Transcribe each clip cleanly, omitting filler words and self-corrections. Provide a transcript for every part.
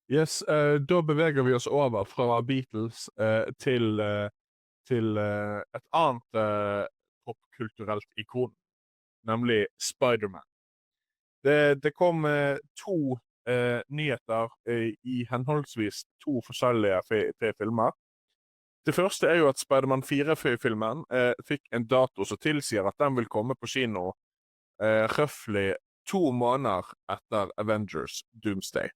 Yes, da beveger vi oss over fra Beatles til et annet popkulturelt ikon, nemlig Spider-Man. Det kom to nyheter i henholdsvis to forskjellige filmer. Det første er jo at Spider-Man 4-filmen fikk en dato som tilsier at den vil komme på kino røftlig 2 måneder etter Avengers Doomsday.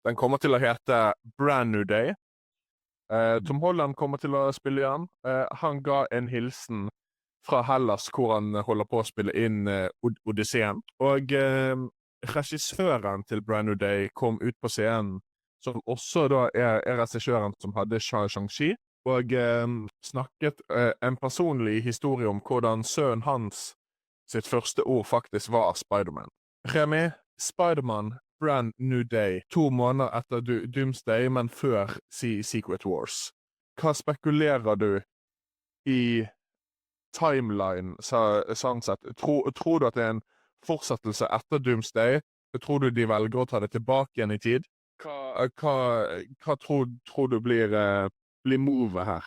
Den kommer til å hete Brand New Day. Tom Holland kommer til å spille igjen. Han ga en hilsen fra Hellas, hvor han holder på å spille inn Odysseen. Og regissøren til Brand New Day kom ut på scenen, som også da er regissøren som hadde Shang-Chi, og snakket en personlig historie om hvordan sønnen hans sitt første ord faktisk var Spider-Man. Remi, Spider-Man Brand New Day, 2 måneder etter Doomsday, men før Secret Wars. Hva spekulerer du i timeline, sånn sett? Tror du at det er en fortsettelse etter Doomsday? Tror du de velger å ta det tilbake igjen i tid? Hva tror du blir movet her?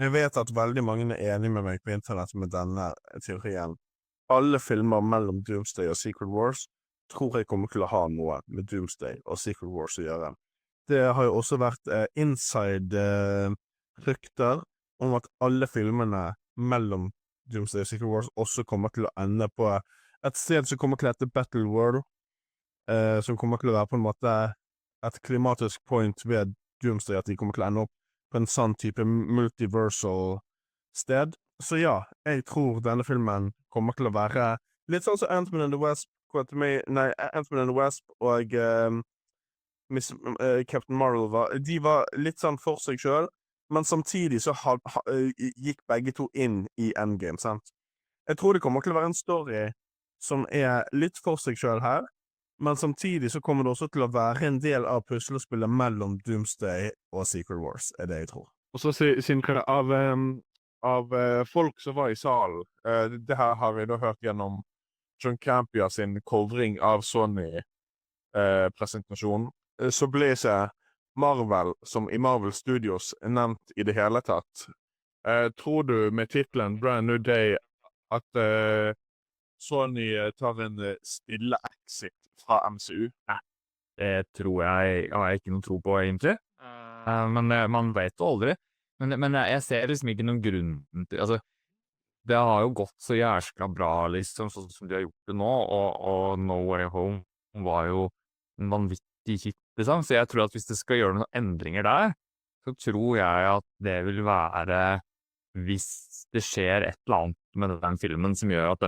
Jeg vet at veldig mange er enige med meg på internett med denne teorien. Alle filmer mellom Doomsday og Secret Wars tror jeg kommer til å ha noe med Doomsday og Secret Wars å gjøre. Det har jo også vært inside-rykter om at alle filmene mellom Doomsday og Secret Wars også kommer til å ende på et sted som kommer til å hete Battle World, som kommer til å være på en måte et klimatisk point ved Doomsday, at de kommer til å ende opp på en sånn type multiversal sted. Så ja, jeg tror denne filmen kommer til å være litt sånn som Ant-Man and the Wasp, Ant-Man and the Wasp og Captain Marvel de var litt sånn for seg selv, men samtidig så gikk begge to inn i Endgame, sant? Jeg tror det kommer til å være en story som er litt for seg selv her, men samtidig så kommer det også til å være en del av puslespillet mellom Doomsday og Secret Wars, er det jeg tror. Og så siden av folk som var i salen, det her har vi da hørt gjennom John Campia sin covering av Sony-presentasjonen, så ble ikke Marvel, som i Marvel Studios, nevnt i det hele tatt. Tror du med titlen Brand New Day at Sony tar en stille exit fra MCU? Nei, det tror jeg har jeg ikke noe tro på egentlig. Men man vet jo aldri. Men jeg ser liksom ikke noen grunn til, altså, det har jo gått så jæskla bra, liksom, sånn som de har gjort det nå, og No Way Home var jo en vanvittig hit, liksom, så jeg tror at hvis det skal gjøre noen endringer der, så tror jeg at det vil være hvis det skjer et eller annet med den filmen som gjør at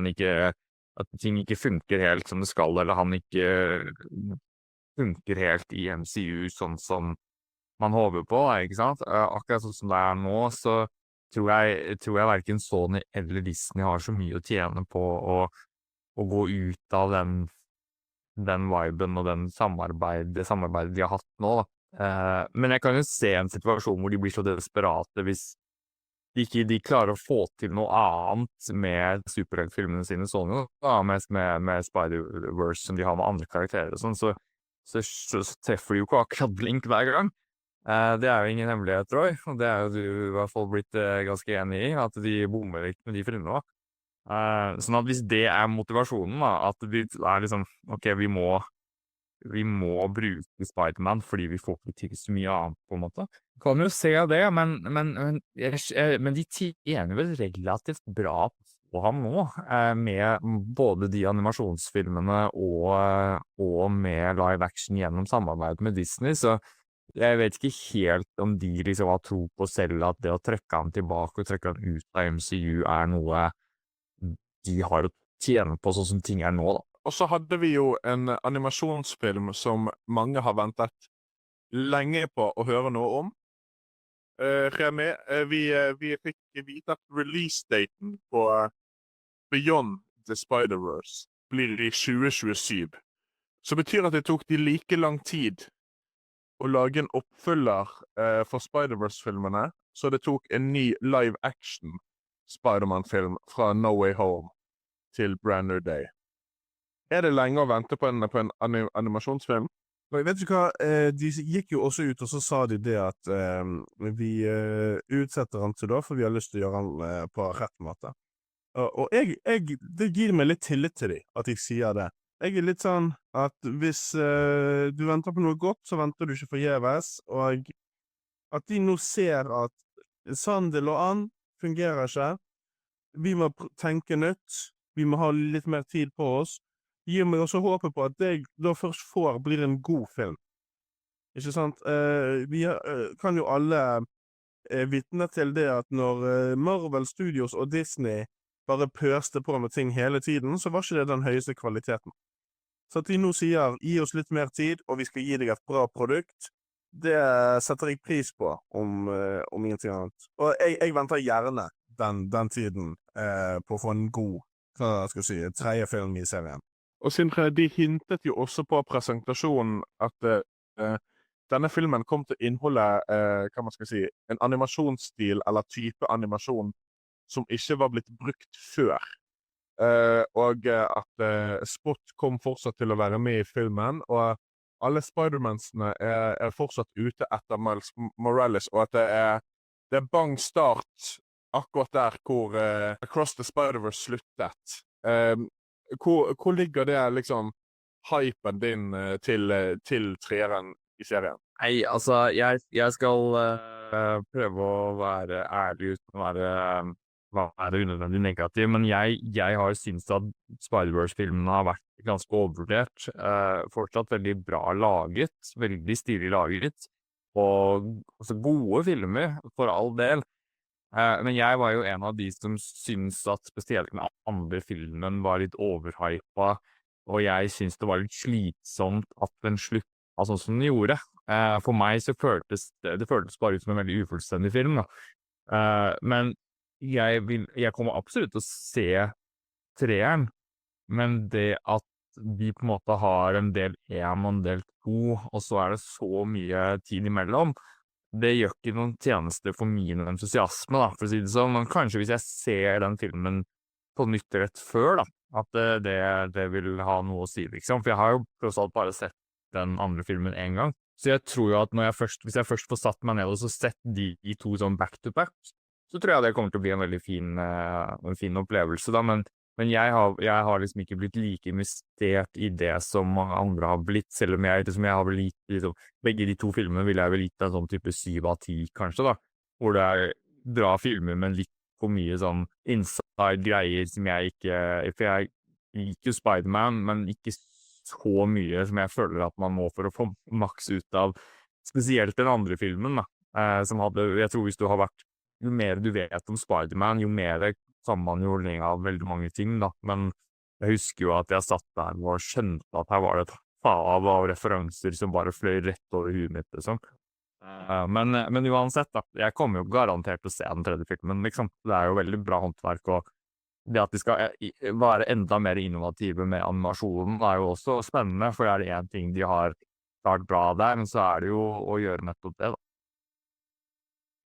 ting ikke funker helt som det skal, eller han ikke funker helt i MCU sånn som man håper på, ikke sant? Akkurat sånn som det er nå, så tror jeg hverken Sony eller Disney har så mye å tjene på å gå ut av den viben og det samarbeidet de har hatt nå, da. Men jeg kan jo se en situasjon hvor de blir så desperate hvis de klarer å få til noe annet med superheltfilmene sine, Sony, da, med Spider-Verse som de har med andre karakterer og sånn, så treffer de jo ikke akkurat blink hver gang. Det er jo ingen hemmelighet, Roy, og det er jo du i hvert fall blitt ganske enig i, at de bommer litt med de filmene, da. Sånn at hvis det er motivasjonen, da, at det er liksom, ok, vi må bruke Spider-Man fordi vi får ikke til så mye annet, på en måte. Kan jo se det, men de tjener vel relativt bra på ham nå, med både de animasjonsfilmene og med live action gjennom samarbeid med Disney, så jeg vet ikke helt om de liksom har tro på selv at det å trekke han tilbake og trekke han ut av MCU er noe de har å tjene på sånn som ting er nå, da. Og så hadde vi jo en animasjonsfilm som mange har ventet lenge på å høre noe om. Remi, vi fikk vite at release-daten på Beyond the Spider-Verse blir i 2027. Så betyr at det tok de like lang tid å lage en oppfølger for Spider-Verse-filmene, så det tok en ny live-action Spider-Man-film fra No Way Home til Brand New Day. Er det lenge å vente på en animasjonsfilm? Og jeg vet ikke hva, de gikk jo også ut, og så sa de det at vi utsetter han til da, for vi har lyst til å gjøre han på rett måte. Og det gir meg litt tillit til de, at de sier det. Jeg er litt sånn at hvis du venter på noe godt, så venter du ikke forgjeves, og at de nå ser at Sandel og Ann fungerer ikke, vi må tenke nytt, vi må ha litt mer tid på oss, gir meg også håpet på at det jeg da først får blir en god film. Ikke sant? Vi kan jo alle vitne til det at når Marvel Studios og Disney bare pøste på med ting hele tiden, så var ikke det den høyeste kvaliteten. Så at de nå sier, gi oss litt mer tid, og vi skal gi deg et bra produkt, det setter jeg pris på, om ingenting annet. Og jeg venter gjerne den tiden på å få en god, hva skal jeg si, tredje film i serien. Og Sindre, de hintet jo også på presentasjonen at denne filmen kom til å inneholde, hva man skal si, en animasjonsstil eller type animasjon som ikke var blitt brukt før. Og at Spot kom fortsatt til å være med i filmen, og alle Spider-Mansene er fortsatt ute etter Miles Morales, og at det er bang start akkurat der hvor Across the Spider-Verse sluttet. Hvor ligger det liksom hypen din til treeren i serien? Nei, altså, jeg skal prøve å være ærlig uten å være unødvendig negativ, men jeg har syntes at Spider-Verse-filmene har vært ganske overvurdert, fortsatt veldig bra laget, veldig stilig laget, og også gode filmer, for all del. Men jeg var jo en av de som synes at spesielt den andre filmen var litt overhypa, og jeg synes det var litt slitsomt at den slutta sånn som den gjorde. For meg så føltes det bare ut som en veldig ufullstendig film, da. Men jeg kommer absolutt til å se treeren, men det at vi på en måte har en del 1 og en del 2, og så det så mye tid imellom, det gjør ikke noen tjeneste for min entusiasme, da, for å si det sånn. Men kanskje hvis jeg ser den filmen på nytt rett før, da, at det vil ha noe å si, liksom. For jeg har jo tross alt bare sett den andre filmen en gang. Så jeg tror jo at hvis jeg først får satt meg ned og så sett de 2 sånn back to back, så tror jeg det kommer til å bli en veldig fin opplevelse, da. Men jeg har liksom ikke blitt like investert i det som mange andre har blitt, selv om jeg har blitt liksom, begge de 2 filmene vil jeg vel gitt en sånn type 7 av 10, kanskje, da, hvor det bra filmer, men litt for mye sånn inside-greier som jeg ikke, for jeg liker jo Spider-Man, men ikke så mye som jeg føler at man må for å få maks ut av, spesielt den andre filmen, da, jeg tror hvis du har vært, jo mer du vet om Spider-Man, jo mer kan man jo le av veldig mange ting, da. Men jeg husker jo at jeg satt der og skjønte at her var det et hav av referanser som bare fløy rett over huet mitt, liksom. Men uansett, da. Jeg kommer jo garantert til å se den tredje filmen, liksom. Det jo veldig bra håndverk, og det at de skal være enda mer innovative med animasjonen jo også spennende, for det en ting de har klart bra der, men så det jo å gjøre nettopp det, da.